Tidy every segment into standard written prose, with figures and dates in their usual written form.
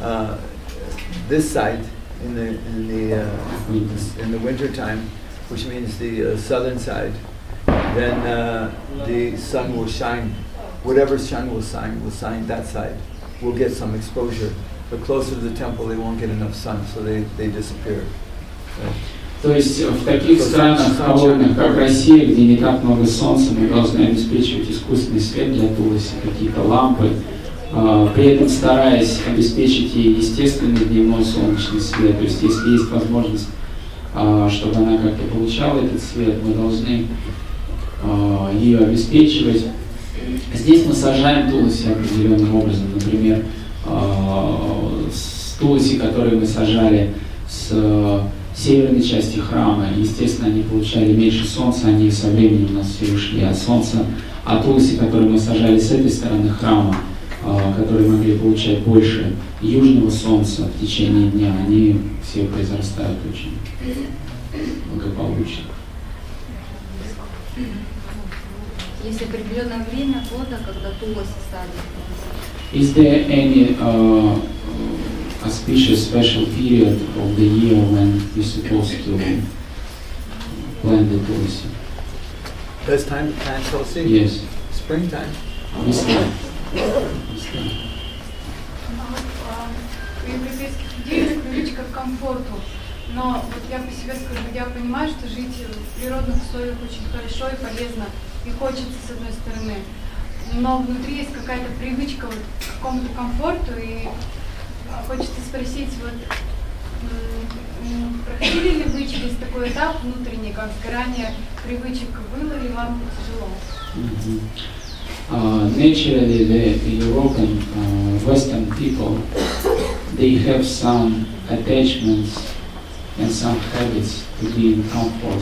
uh, this side in the winter time, which means the southern side, then the sun will shine. Whatever sun will shine that side. We'll get some exposure. But closer to the temple, they won't get enough sun, so they disappear. То есть в таких странах холодных, как Россия, где не так много солнца, мы должны обеспечивать искусственный свет для Туласи, какие-то лампы, при этом стараясь обеспечить ей естественный дневной солнечный свет. То есть если есть возможность, чтобы она как-то получала этот свет, мы должны ее обеспечивать. Здесь мы сажаем Туласи определенным образом. Например, с Туласи, которые мы сажали с северной части храма, естественно, они получали меньше солнца, они со временем у нас все ушли от солнца. А Туласи, которые мы сажали с этой стороны храма, которые могли получать больше южного солнца в течение дня, они все произрастают очень благополучно. Есть определенное время года, когда Туласи садят? Is there any auspicious special period of the year when you're supposed to plant the Tulasi? Best time to plant Tulsi? Yes. Springtime. This time. У европейских людей есть привычка к комфорту, но вот я по себе скажу, я понимаю, что жить в природных условиях очень хорошо и полезно, и хочется с одной стороны, но внутри есть какая-то привычка вот к какому-то комфорту, и хочется спросить, вот проходили ли вы через такой этап внутренний, как сгорание привычек, было ли вам тяжело? Naturally, the European, Western people, they have some attachments and some habits to be in comfortable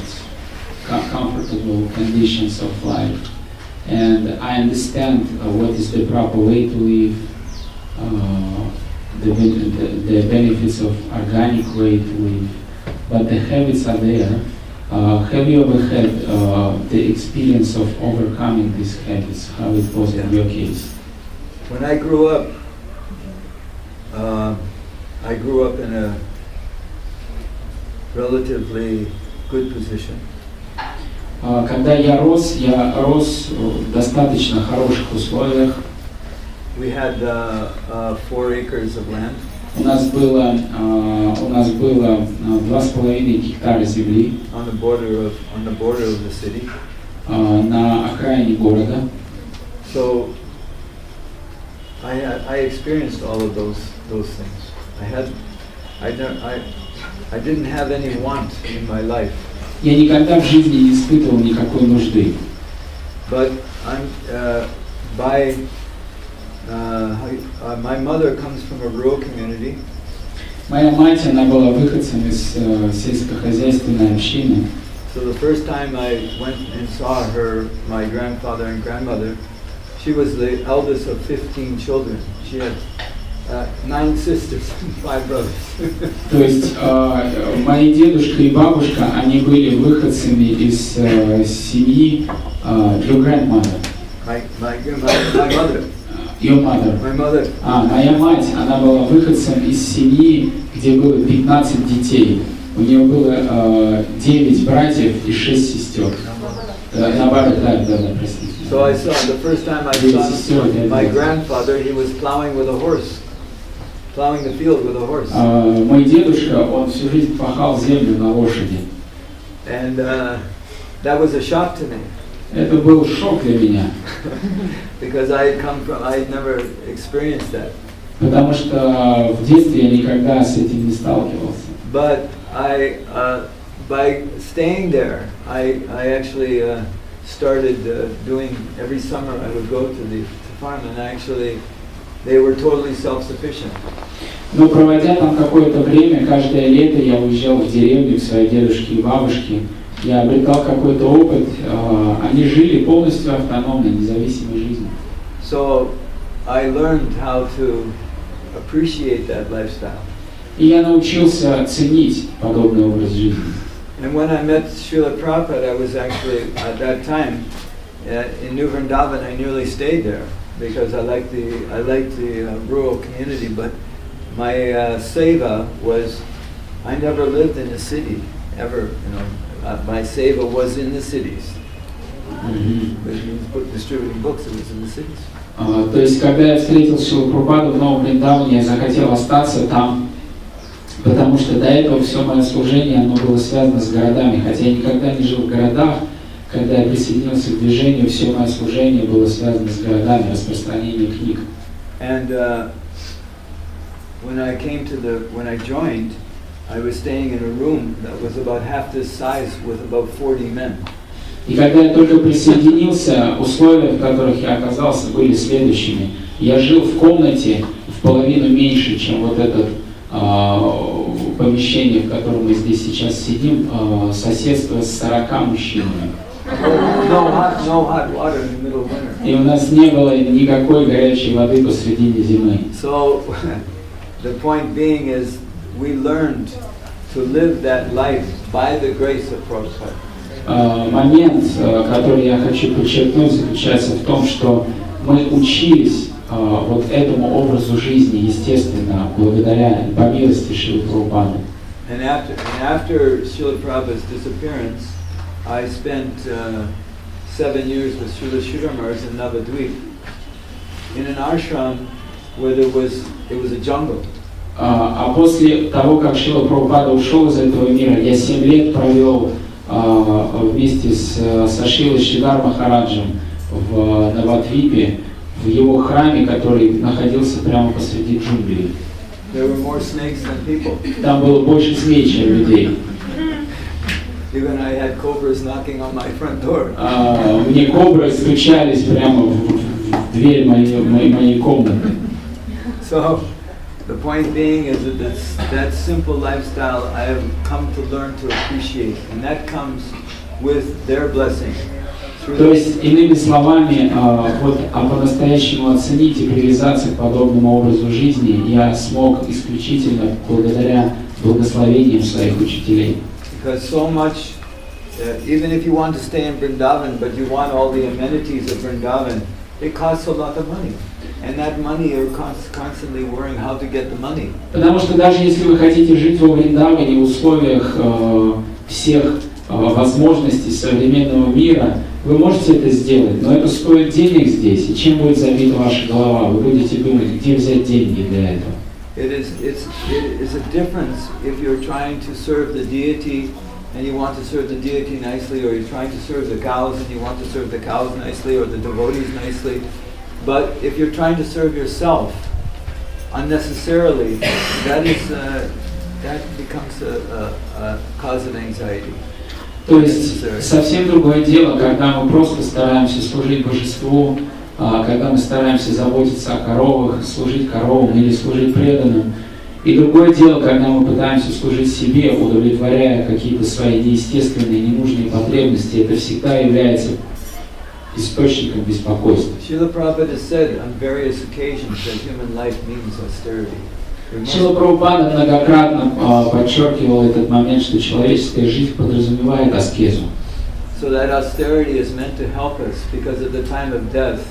conditions of life. And I understand what is the proper way to live, the benefits of organic way to live, but the habits are there. Have you ever had the experience of overcoming these habits, how it was in your case? When I grew up in a relatively good position. Когда я рос в достаточно хороших условиях. We had 4 acres of land. У нас было 2,5 гектара земли on the border of the city. На окраине города. So I experienced all of those things. I didn't have any want in my life. Я никогда в жизни не испытывал никакой нужды. But my mother comes from a rural community. Моя мать, она была выходцем из сельскохозяйственной общины. So the first time I went and saw my grandfather and grandmother, she was the eldest of 15 children. She had 9 sisters and 5 brothers. То есть мои дедушка и бабушка, они были выходцами из семьи your grandmother. My mother. Your mother. My mother. Моя мать, она была выходцем из семьи, где было 15 детей. У нее было 9 братьев и 6 сестер. Наоборот, да, простите. So I saw, the first time I saw my grandfather, he was plowing with a horse. Plowing the field with a horse. Мой дедушка, он всю жизнь пахал землю на лошади. And that was a shock to me. Это был шок для меня. Because I had never experienced that. Потому что в детстве я никогда с этим не сталкивался. But by staying there, I actually started doing, every summer I would go to the farm, and they were totally self-sufficient. Но проводя там какое-то время, каждое лето я уезжал в деревню к своей дедушке и бабушке. Я обретал какой-то опыт. Они жили полностью автономной, независимой жизнью. So I learned how to appreciate that lifestyle. И я научился ценить подобный образ жизни. And when I met Srila Prabhupada, I was actually, at that time, in New Vrindavan, I nearly stayed there because I liked the rural community, but my seva was, I never lived in a city, ever, you know. My seva was in the cities. Which means distributing books, it was in the cities. То есть, когда я встретил Шрилу Прабхупаду в Новом Вриндаване, я захотел остаться там, потому что до этого все мое служение, оно было связано с городами. Хотя я никогда не жил в городах, когда я присоединился к движению, все мое служение было связано с городами, распространением книг. And when I joined, I was staying in a room that was about half this size with about 40 men. И когда я только присоединился, условия, в которых я оказался, были следующими. Я жил в комнате в половину меньше, чем вот это помещение, в котором мы здесь сейчас сидим, соседство с 40 мужчинами. И у нас не было никакой горячей воды посредине зимы. So, the point being is, we learned to live that life by the grace of Prabhupada. Момент, который я хочу подчеркнуть, заключается в том, что мы учились вот этому образу жизни, естественно, благодаря по милости Шрилы Прабхупады. And after Srila Prabhupada's disappearance, I spent 7 years with Srila Sridhar Maharaj in Navadvip, in an ashram where it was a jungle. А после того, как Шрила Прабхупада ушел из этого мира, я 7 лет провел вместе со Шрилой Шридар Махараджем в Навадвипе, в его храме, который находился прямо посреди джунглей. Там было больше змей, чем людей. Мне кобры стучались прямо в дверь моей комнаты. So, the point being is that simple lifestyle I have come to learn to appreciate, and that comes with their blessing. То есть, иными словами, вот, по-настоящему оценить и привязаться к подобному образу жизни я смог исключительно благодаря благословениям своих учителей. Because so much, even if you want to stay in Vrindavan, but you want all the amenities of Vrindavan, it costs a lot of money. And that money, you're constantly worrying how to get the money. Потому что даже если вы хотите жить во Вриндаване в условиях всех возможностей современного мира, вы можете это сделать, но это стоит денег здесь, и чем будет забита ваша голова, вы будете думать, где взять деньги для этого. It is a difference if you're trying to serve the deity and you want to serve the deity nicely, or you're trying to serve the cows and you want to serve the cows nicely, or the devotees nicely. But if you're trying to serve yourself unnecessarily, that becomes a cause of anxiety. То есть совсем другое дело, когда мы просто стараемся служить божеству, когда мы стараемся заботиться о коровах, служить коровам или служить преданным. И другое дело, когда мы пытаемся служить себе, удовлетворяя какие-то свои неестественные, ненужные потребности, это всегда является источником беспокойства. Srila Prabhupada has said on various occasions that human life means austerity. Шрила Прабхупада многократно подчеркивал этот момент, что человеческая жизнь подразумевает аскезу. So that austerity is meant to help us, because at the time of death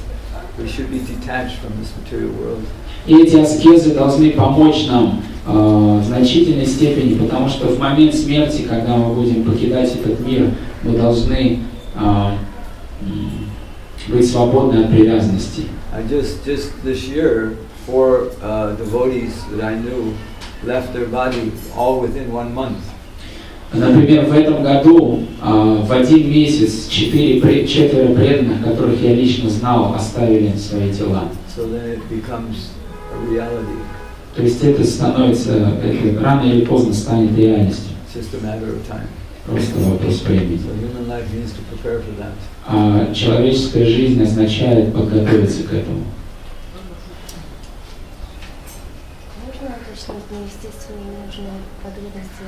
we should be detached from this material world. И эти аскезы должны помочь нам в значительной степени, потому что в момент смерти, когда мы будем покидать этот мир, мы должны быть свободны от привязанностей. Just this year, 4 devotees that I knew left their body all within 1 month. Например, в этом году в 1 месяц 4 преданных, которых я лично знал, оставили свои тела. So then it becomes a reality. То есть это рано или поздно станет реальностью. It's just a matter of time. Просто вопрос времени. So human life needs to prepare for that. А человеческая жизнь означает подготовиться к этому. Можно уточнить неестественные ненужные потребности?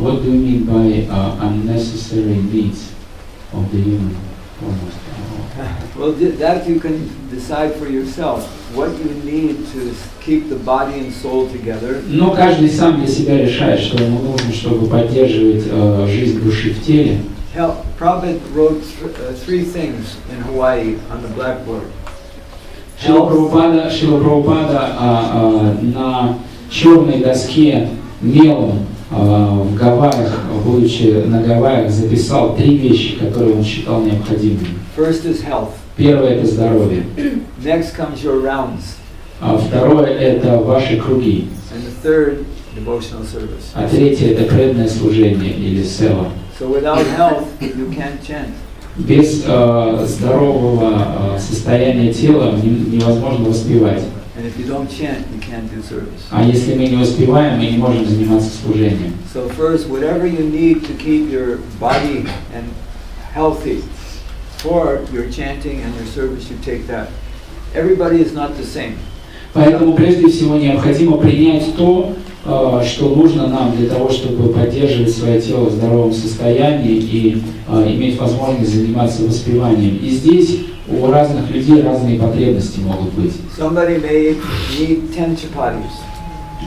What do you mean by unnecessary needs of the human? Well, that you can decide for yourself. What you need to keep the body and soul together. Но каждый сам для себя решает, что ему нужно, чтобы поддерживать жизнь души в теле. Prabhupada wrote 3 things in Hawaii on the blackboard. Шрила Прабхупада на черной доске мелом в Гавайях, будучи на Гавайях, записал 3 вещи, которые он считал необходимыми. First is health. Первое – это здоровье. Next comes your rounds. Второе – это ваши круги. And the third, devotional service. А третье – это преданное служение или сева. So without health, you can't chant. Без здорового состояния тела невозможно воспевать. And if you don't chant, you can't do service. А если мы не воспеваем, мы не можем заниматься служением. So first, whatever you need to keep your body and healthy for your chanting and your service, you take that. Everybody is not the same. Поэтому прежде всего необходимо принять то, что нужно нам для того, чтобы поддерживать свое тело в здоровом состоянии и иметь возможность заниматься воспеванием. И здесь у разных людей разные потребности могут быть. Somebody may need 10 chapatis.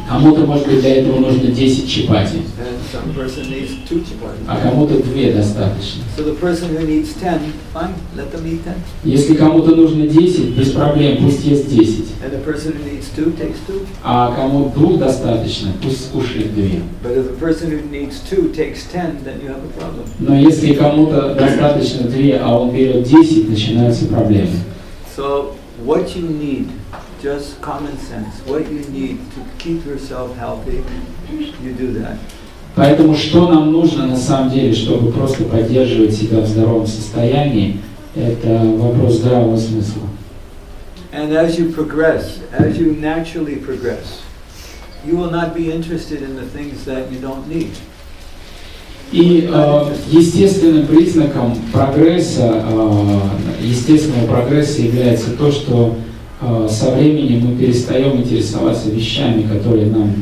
Кому-то, может быть, для этого нужно 10 чапати, And some person needs 2 chapatis. а кому-то 2 достаточно. So the person who needs 10, fine, let them eat 10. Если кому-то нужно 10, без проблем, пусть ест 10. And the person who needs 2 takes 2. А кому 2 достаточно, пусть скушает 2. But if the person who needs 2 takes 10, then you have a problem. Но если кому-то достаточно 2, а он берет 10, начинаются проблемы. So what you need, just common sense, what you need to keep yourself healthy, you do that. Поэтому что нам нужно на самом деле, чтобы просто поддерживать себя в здоровом состоянии, это вопрос здравого смысла. And as you progress, as you naturally progress, you will not be interested in the things that you don't need. И естественным признаком прогресса, естественного прогресса является то, что со временем мы перестаем интересоваться вещами, которые нам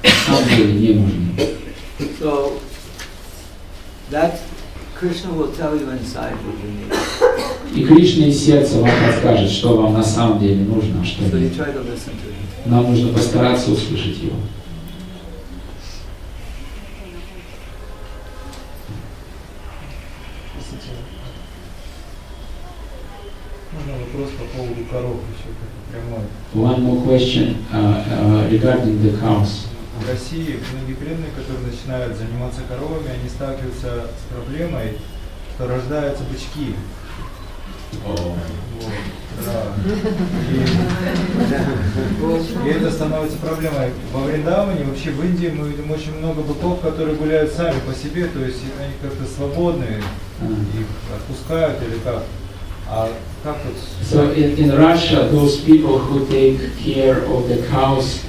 на самом деле не нужны. So that Krishna will tell you inside what you need. И Кришна из сердца вам подскажет, что вам на самом деле нужно, а что So you нет. try to listen to him. Нам нужно постараться услышать его. Можно вопрос по поводу коров еще прямой. One more question regarding the cows. В России многие преданные, которые начинают заниматься коровами, они сталкиваются с проблемой, что рождаются бычки. Вот, да. И это становится проблемой. Во Вриндаване, вообще в Индии мы видим очень много быков, которые гуляют сами по себе, то есть они как-то свободные, их отпускают или как. А как вот? So in Russia, those people who take care of the cows,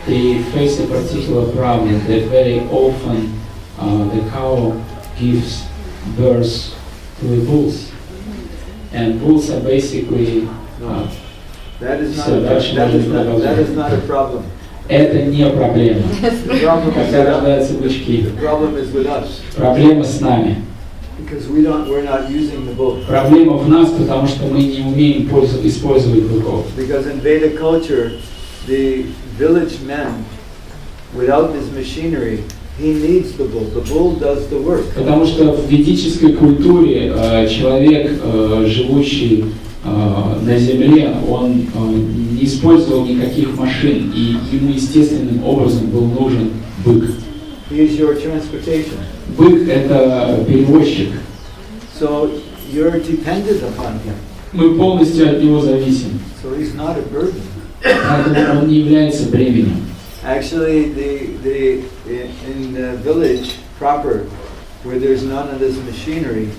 they face a particular problem that very often the cow gives birth to the bulls. And bulls are basically That is not So a, that should that is be not, proposed. that is not a problem. это не проблема. The problem is Когда with us. рождаются бычки. The problem is with us Проблема с нами. because we're not using the bull. Проблема в нас, потому что мы не умеем использовать быков. Because in Vedic culture, the village man, without his machinery, he needs the bull. The bull does the work. Потому что в ведической культуре человек, живущий на земле, он не использовал никаких машин, и ему естественным образом был нужен бык. He is your transportation. Бык – это перевозчик. So you're dependent upon him. Мы полностью от него зависим. So he's not a burden. Поэтому он не является бременем. Actually, in the village proper, where there's none of this machinery,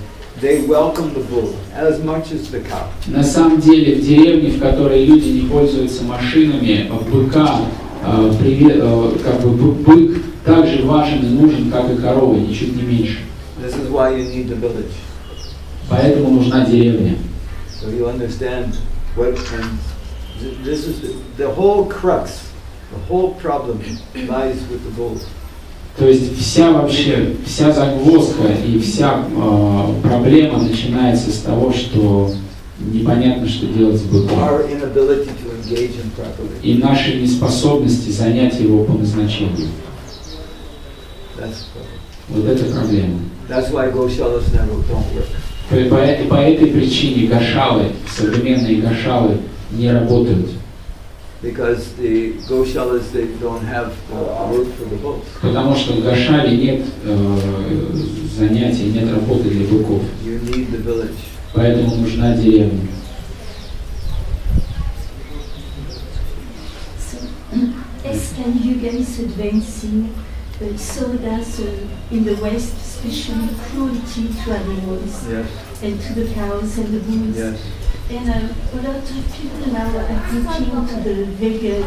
they welcome the bull as much as the cow. На самом деле, в деревне, в которой люди не пользуются машинами, быка, как бы бык так же важен и нужен, как и корова, ничуть не меньше. This is why you need the village. Поэтому нужна деревня. So you understand what, and this is the whole crux, the whole problem lies with the bull. То есть вся загвоздка и вся проблема начинается с того, что непонятно, что делать с быком. Our inability to engage him properly. И нашей неспособности занять его по назначению. That's the problem. Вот это проблема. That's why Goshalas never don't work. По этой причине гошалы, современные гошалы, не работают. Because the Goshalas, they don't have work for the bulls. Потому что в Гошале нет занятий, нет работы для быков. You need the village. Поэтому нужна деревня. As can you guys advancing so does in the West, especially cruelty to animals Yes, and to the cows and the bulls. yes. And a lot of people now are looking to the vegan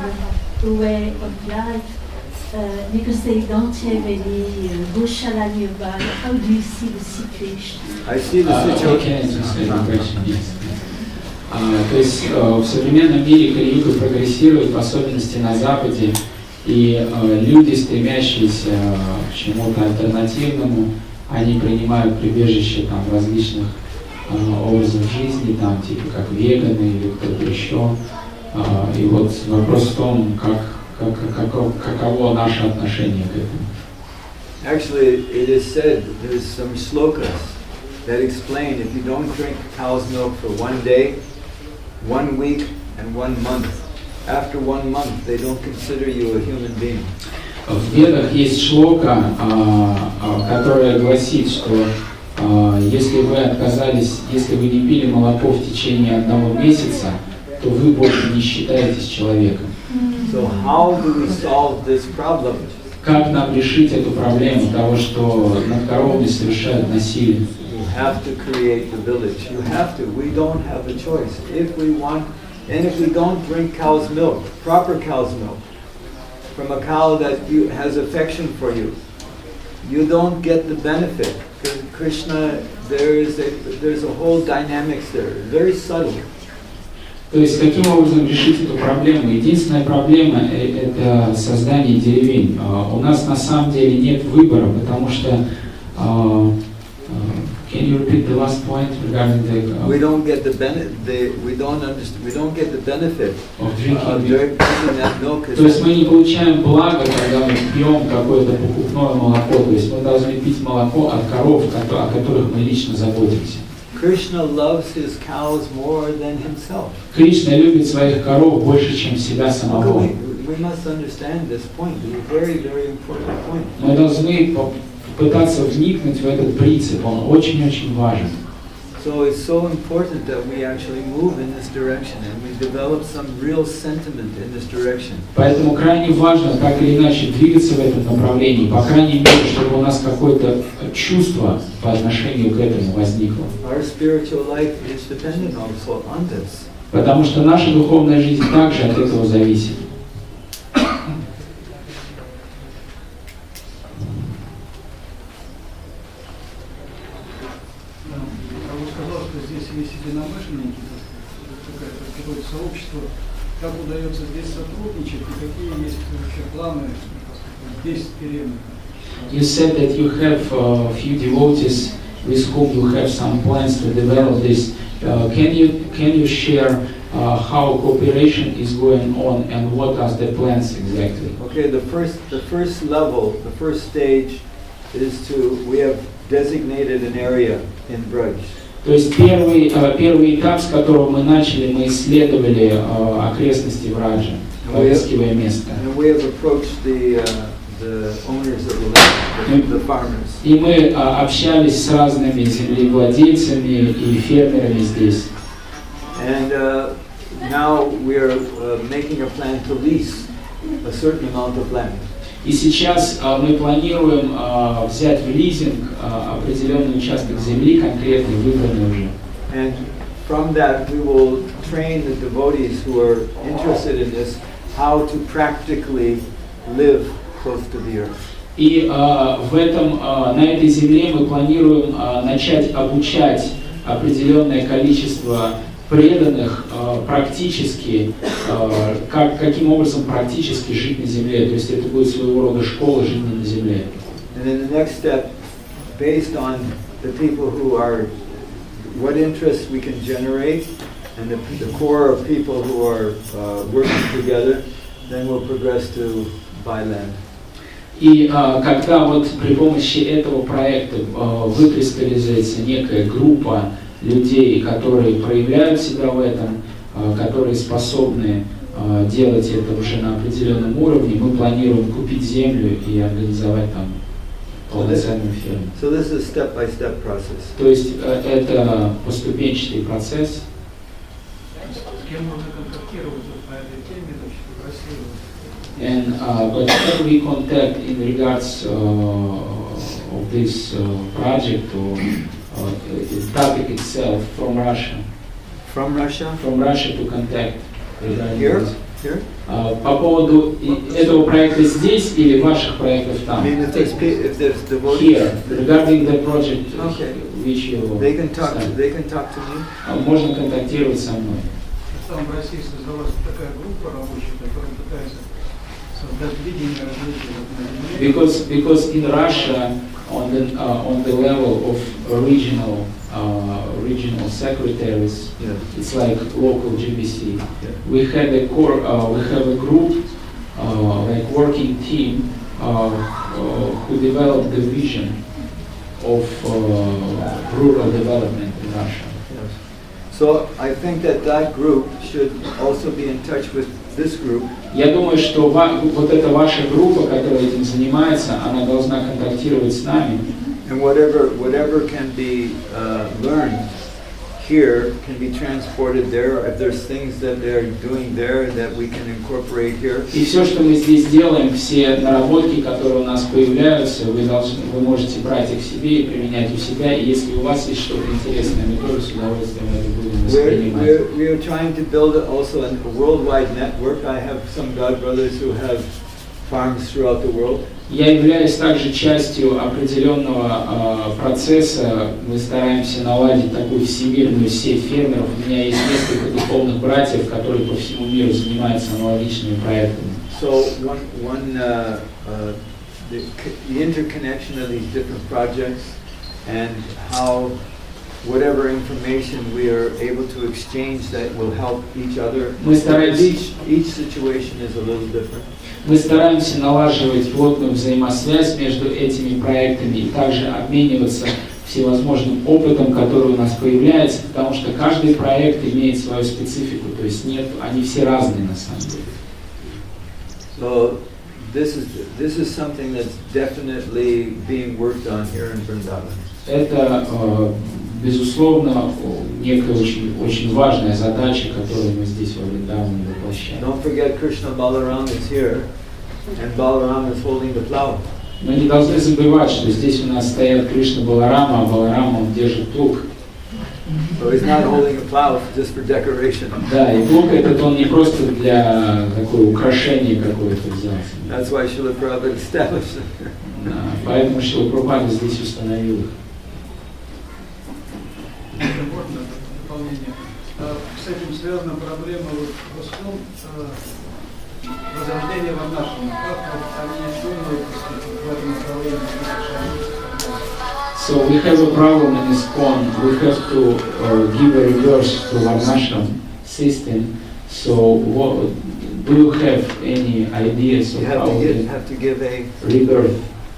way of life because they don't have any Goshala nearby. How do you see the situation? I see the situation. То есть в современном мире Кали-юга прогрессирует, в особенности на Западе, и люди, стремящиеся к чему-то альтернативному, они принимают прибежище там различных образов жизни, там типа как веганы или кто-то еще. И вот вопрос в том, каково наше отношение к этому. Actually, it is said, there's some shlokas that explain if you don't drink cow's milk for 1 day, 1 week, and 1 month, after 1 month, they don't consider you a human being. В Ведах есть шлока, которая гласит, что если вы отказались, если вы не пили молоко в течение 1 месяца, то вы больше не считаетесь человеком. So how do we solve this problem? Как нам решить эту проблему того, что над коровами совершают насилие? You have to create the village. You have to. We don't have a choice. If we want, and if we don't drink cow's milk, proper cow's milk, from a cow that has affection for you, you don't get the benefit. Because Krishna, there's a whole dynamics there, very subtle. То есть, каким образом решить эту проблему? Единственная проблема – это создание деревень. У нас на самом деле нет выбора, потому что… Can you repeat the last point regarding the… We don't get the benefit. We don't get the benefit of drinking that milk. То есть мы не получаем благо, когда мы пьем какое-то покупное молоко. То есть мы должны пить молоко от коров, о которых мы лично заботимся. Krishna loves his cows more than himself. Кришна любит своих коров больше, чем себя самого. We must understand this point. It's a very, very important point. Мы должны пытаться вникнуть в этот принцип. Он очень-очень важен. So it's so important that we actually move in this direction and we develop some real sentiment in this direction. Поэтому крайне важно, так или иначе, двигаться в этом направлении. По крайней мере, чтобы у нас какое-то чувство по отношению к этому возникло. Our spiritual life is dependent also on this. Потому что наша духовная жизнь также от этого зависит. Есть единомышленники, какое-то сообщество, как удается здесь сотрудничать и какие есть вообще планы здесь вперед? You said that you have a few devotees with whom you have some plans to develop this. Can you share how cooperation is going on and what are the plans exactly? Okay, the first level, the first stage is we have designated an area in Braj. То есть первый этап, с которого мы начали, мы исследовали окрестности Враджа, поискивая место. And we have approached the owners of the land, the farmers. И мы общались с разными землевладельцами и фермерами здесь. And now we are making a plan to lease a certain amount of land. И сейчас мы планируем взять в лизинг определенный участок земли, конкретный, выбранный уже. And from that we will train the devotees who are interested in this how to practically live close to the earth. И на этой земле мы планируем начать обучать определенное количество преданных практически, каким образом практически жить на земле. То есть это будет своего рода школа жизни на земле. And then the next step, based on the people who are, what interests we can generate, and the core of people who are working together, then we'll progress to buy land. И когда вот при помощи этого проекта выкристаллизуется некая группа людей, которые проявляют себя в этом, которые способны делать это уже на определенном уровне, мы планируем купить землю и организовать там полноценную ферму. So this is a step-by-step process. То есть это поступенчатый процесс. С кем можно контактировать вот по этой теме, это очень красиво. And but can we contact in regards of this project or the topic itself from Russia? From Russia? From Russia to contact regarding Here? this. Here? По поводу этого проекта здесь или ваших проектов I там? mean, if there's devotees, Here, regarding the project Okay. which you they can talk to me. Можно контактировать со мной. Там в России создалась такая группа рабочая, которая пытается создать видение развития на Земле. Because in Russia, on the level of regional secretaries, Yeah. it's like local GBC. Yeah. We had we have a group, like working team, who developed the vision of rural development in Russia. Yes. So I think that group should also be in touch with this group. Я думаю, что вот эта ваша группа, которая этим занимается, она должна контактировать с нами. And whatever can be learned here can be transported there. If there's things that they're doing there that we can incorporate here. И все, что мы здесь делаем, все наработки, которые у нас появляются, вы можете брать их себе и применять у себя. И если у вас есть что-то интересное, мы тоже с удовольствием это будем воспринимать. We are trying to build also a worldwide network. I have some God brothers who have farms throughout the world. Я являюсь также частью определенного процесса. Мы стараемся наладить такую всемирную сеть фермеров. У меня есть несколько духовных братьев, которые по всему миру занимаются аналогичными проектами. So the interconnection of these different projects and how whatever information we are able to exchange that will help each other. Each situation is a little different. Мы стараемся налаживать плотную взаимосвязь между этими проектами и также обмениваться всевозможным опытом, который у нас появляется, потому что каждый проект имеет свою специфику, то есть они все разные на самом деле. So this is something that's definitely being worked on here in Vrindavan. Это безусловно некая очень важная задача, которую мы здесь во Вриндаване воплощаем. Don't forget Krishna Balaram is here, and Balaram is holding the plow. Мы не должны забывать, что здесь у нас стоят Кришна Баларама, а Баларама он держит плуг. So he's not holding a plow just for decoration. Да, и плуг этот он не просто для такого украшения какое-то взялся. That's why Srila Prabhupada established it. Поэтому Шрила Прабхупада здесь установил их. Можно дополнение. С этим связана проблема в основном возрождения Варнашрама. Как вот они думают в этом направлении? So we have a problem in ISKCON. We have to give a reverse to Varnashram system. So do you have any ideas of how You have to give a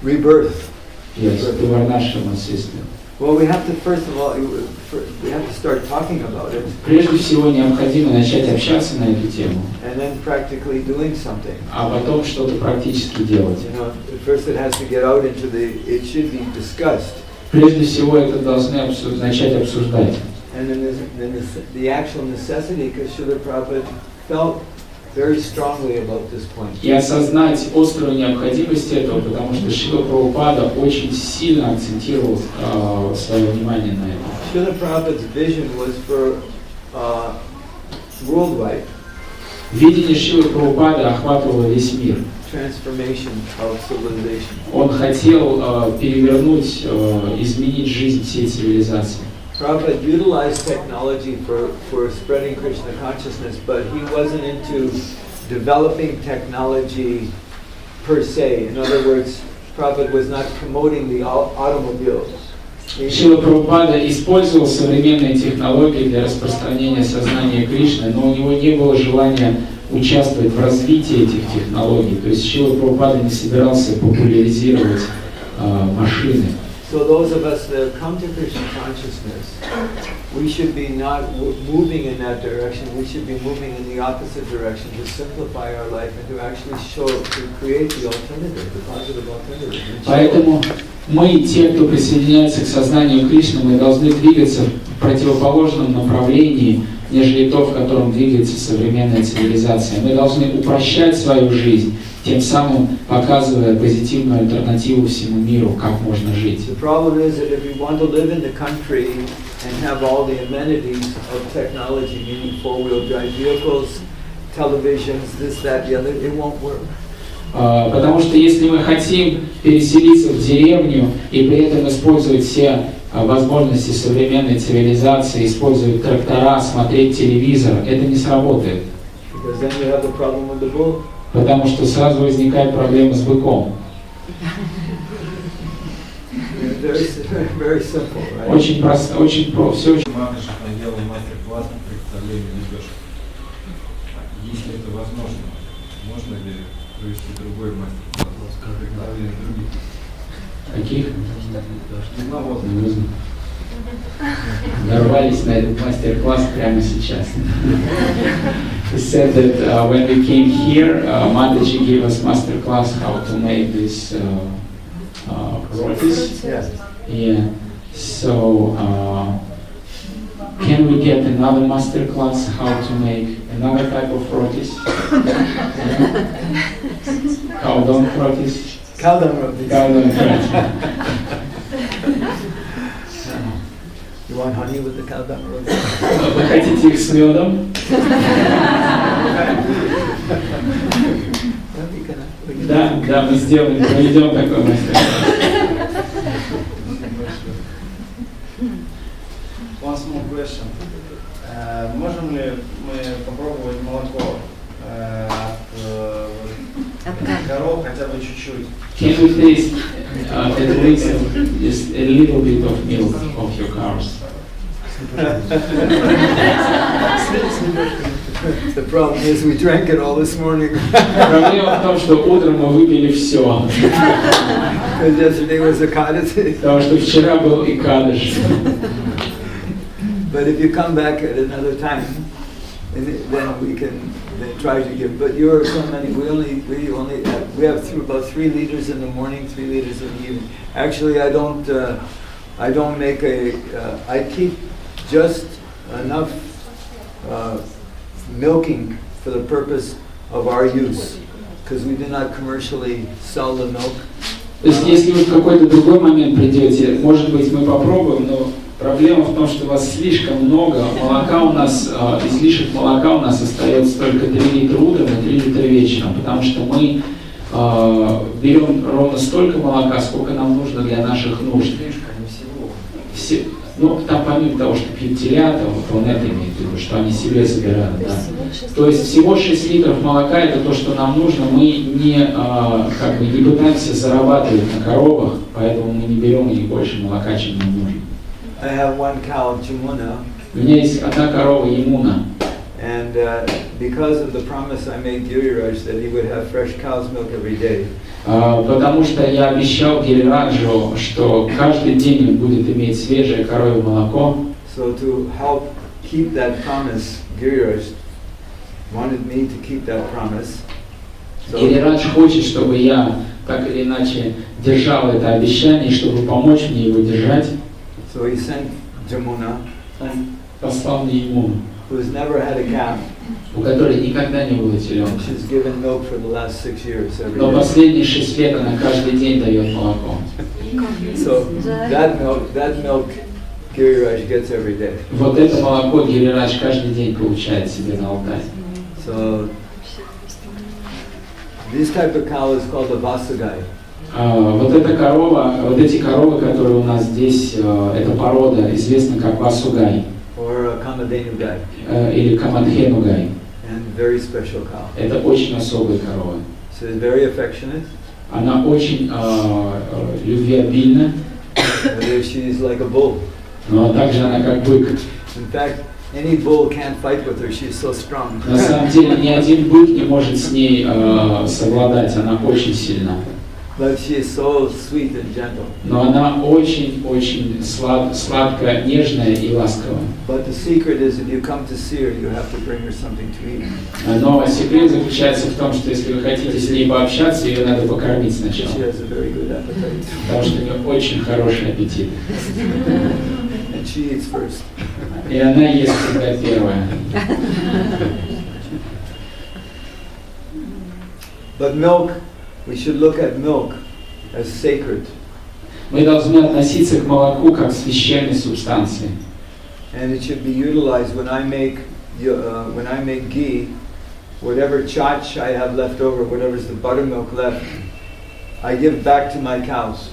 rebirth? Yes, to Varnashram system. Well, we have to first of all, we have to start talking about it. Прежде всего необходимо начать общаться на эту тему. And then practically doing something. А потом что-то практически делать. You know, first it has to get out into it should be discussed. Прежде всего это должны начать обсуждать. And then the actual necessity, because Srila Prabhupada felt very strongly about this point. И осознать острую необходимость этого, потому что Шрила Прабхупада очень сильно акцентировал свое внимание на этом. Srila Prabhupada's vision was for worldwide. Видение Шрилы Прабхупады охватывало весь мир. Transformation of civilization. Он хотел перевернуть, изменить жизнь всей цивилизации. Prabhupada utilized technology for spreading Krishna consciousness, but he wasn't into developing technology per se. In other words, Prabhupada was not promoting the automobiles. Шрила Прабхупада использовал современные технологии для распространения сознания Кришны, но у него не было желания участвовать в развитии этих технологий. То есть Шрила Прабхупада не собирался популяризировать машины. So those of us that come to Krishna consciousness we should be not moving in that direction. We should be moving in the opposite direction to simplify our life and to actually to create the alternative, the positive alternative. Поэтому мы, те, кто присоединяется к сознанию Кришны, мы должны двигаться в противоположном направлении, нежели то, в котором двигается современная цивилизация. Мы должны упрощать свою жизнь, тем самым показывая позитивную альтернативу всему миру, как можно жить. The problem is that if we want to live in the country and have all the amenities of technology, meaning four-wheel drive vehicles, televisions, this, that, the other, it won't work. Потому что если мы хотим переселиться в деревню и при этом использовать все возможности современной цивилизации, использовать трактора, смотреть телевизор, это не сработает. Because then you have the problem with the bull. Потому что сразу возникает проблема с быком. Very simple, right? Очень просто, все очень. Матушка делала мастер-класс по представлению лепешек. Если это возможно, можно ли провести другой мастер-класс по представлению других? Каких? Единоводных. Дорвались на этот мастер-класс прямо сейчас. He said that when we came here, Mataji gave us master class how to make this rotis. Yes. Yeah. So can we get another master class how to make another type of rotis? Cow-dung rotis. Cow-dung rotis. Cow-dung rotis. You want honey with the cow-dung rotis? Вы хотите их с медом? Да, мы сделаем, проведем такой мастер-класс. One small question. Можем ли мы попробовать молоко от коров хотя бы чуть-чуть? Can we taste at least just a little bit of milk of your cows? The problem is we drank it all this morning. Проблема в том, что утром мы выпили все. Because yesterday was Ekadasi. Потому что вчера был Экадыш. But if you come back at another time, then we can try to give. But you're so many. We have about 3 liters in the morning, 3 liters in the evening. Actually, I don't make I keep just enough milking for the purpose of our use, because we do not commercially sell the milk. То есть, если вы в какой-то другой момент придете, может быть, мы попробуем, но проблема в том, что у вас слишком много молока, у нас излишек молока у нас остается только 3 литра утром и 3 литра вечером, потому что мы берем ровно столько молока, сколько нам нужно для наших нужд. Все, ну, там помимо того, что пьют телята, вот он это имеет в виду, что они себе собирают, да. То есть всего 6 литров молока это то, что нам нужно, мы не пытаемся зарабатывать на коровах, поэтому мы не берем у них больше молока, чем нам нужно. I have one cow, Jamuna. У меня есть одна корова Ямуна. And because of the promise I made Giriraj that he would have fresh cow's milk every day. Потому что я обещал Гирираджу, что каждый день он будет иметь свежее коровье молоко. So to help keep that promise, Giriraj wanted me to keep that promise. Гирирадж хочет, чтобы я так или иначе держал это обещание, чтобы помочь мне его держать. So he sent Jamuna, Он послал мне Ямуну, who has never had a calf. у которой никогда не было теленка. She's given milk for the last 6 years every Но day. последние 6 лет она каждый день дает молоко. So that milk Giriraj gets every day. Вот это молоко Гирирадж каждый день получает себе на алтарь. So this type of cow is called a Vasugai. Вот эта корова, вот эти коровы, которые у нас здесь, эта порода известна как Васугай. Or a Kamadhenu Gai. Или Камадхенугай. And very special cow. Это очень особая корова. So it's very affectionate. Она очень любвеобильна. She's like a bull. Но также она как бык. In fact, any bull can't fight with her. She's so strong. На самом деле ни один бык не может с ней совладать. Она очень сильна. but she is so sweet and gentle. Но она очень-очень сладкая, нежная и ласковая. But the secret is, if you come to see her, you have to bring her something to eat. Но секрет заключается в том, что если вы хотите с ней пообщаться, ее надо покормить сначала. She has a very good appetite. Потому что у нее очень хороший аппетит. And she eats first. И она ест всегда первая. But milk, we should look at milk as sacred. Мы должны относиться к молоку как к священной субстанции. And it should be utilized when I make ghee, whatever chach I have left over, whatever's the buttermilk left, I give back to my cows.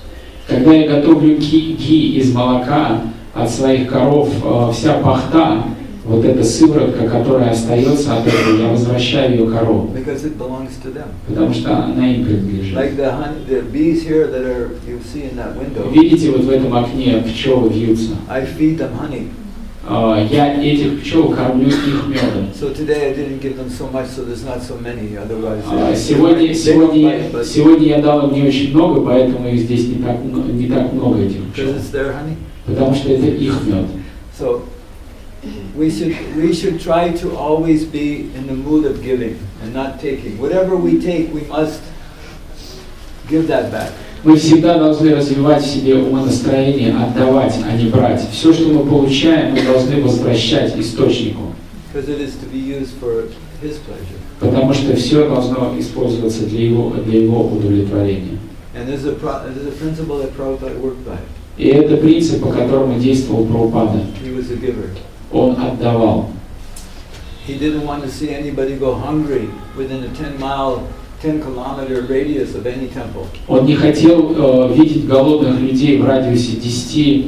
Когда я готовлю ги из молока от своих коров, вся пахта, вот эта сыворотка, которая остается от этого, я возвращаю ее коровам. Because it belongs to them. Потому что она им принадлежит. Like the bees here that you see in that window. Видите, вот в этом окне пчелы вьются. I feed them honey. Я этих пчел кормлю их медом. So today I didn't give them so much, so there's not so many. Otherwise, сегодня я дал им не очень много, поэтому их здесь не так много этих пчел. Because it's their honey. Потому что это их мед. So we should try to always be in the mood of giving and not taking. Whatever we take, we must give that back. Мы всегда должны развивать в себе умонастроение, отдавать, а не брать. Все, что мы получаем, мы должны возвращать источнику. Because it is to be used for his pleasure. Потому что все должно использоваться для его удовлетворения. And there's a principle that Prabhupada worked by. И это принцип, по которому действовал Прабхупада. He was a giver. Он отдавал. He didn't want to see anybody go hungry within a 10-kilometer radius of any temple. Он не хотел видеть голодных людей в радиусе 10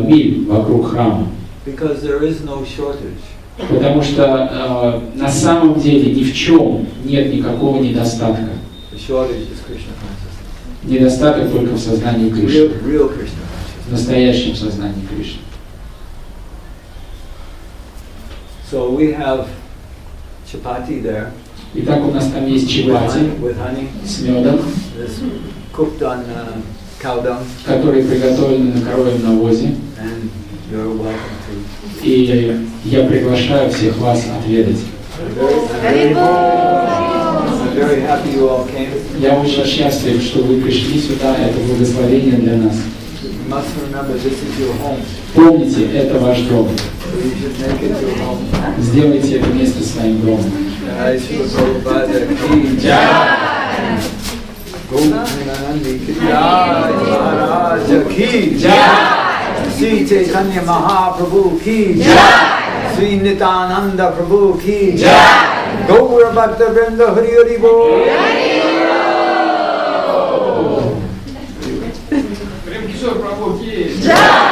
миль вокруг храма. Because there is no shortage. Потому что на самом деле ни в чем нет никакого недостатка. The shortage is Krishna consciousness. Недостаток только в сознании Кришны. Real Krishna consciousness. В настоящем сознании Кришны. So we have chapati there. Итак, у нас там есть чапати with honey, с медом, cooked on cow dung, которые приготовлены на коровьем навозе. and you're welcome to. И я приглашаю всех вас отведать. I'm very happy you all came. Я очень счастлив, что вы пришли сюда. Это благословение для нас. You must remember this is your home. Помните, это ваш дом. You should make it your home. Сделайте это место своим домом. Jai Shri Prabhupada ki Jai. Govindanandi ki Jai. Maharaja ki Jai. Sri Chaitanya Mahaprabhu ki Jai. Sri Nityananda Prabhu ki Jai. Gaura Bhakta Vrinda Hari Hari Bol. Prem Kishore Prabhu ki Jai.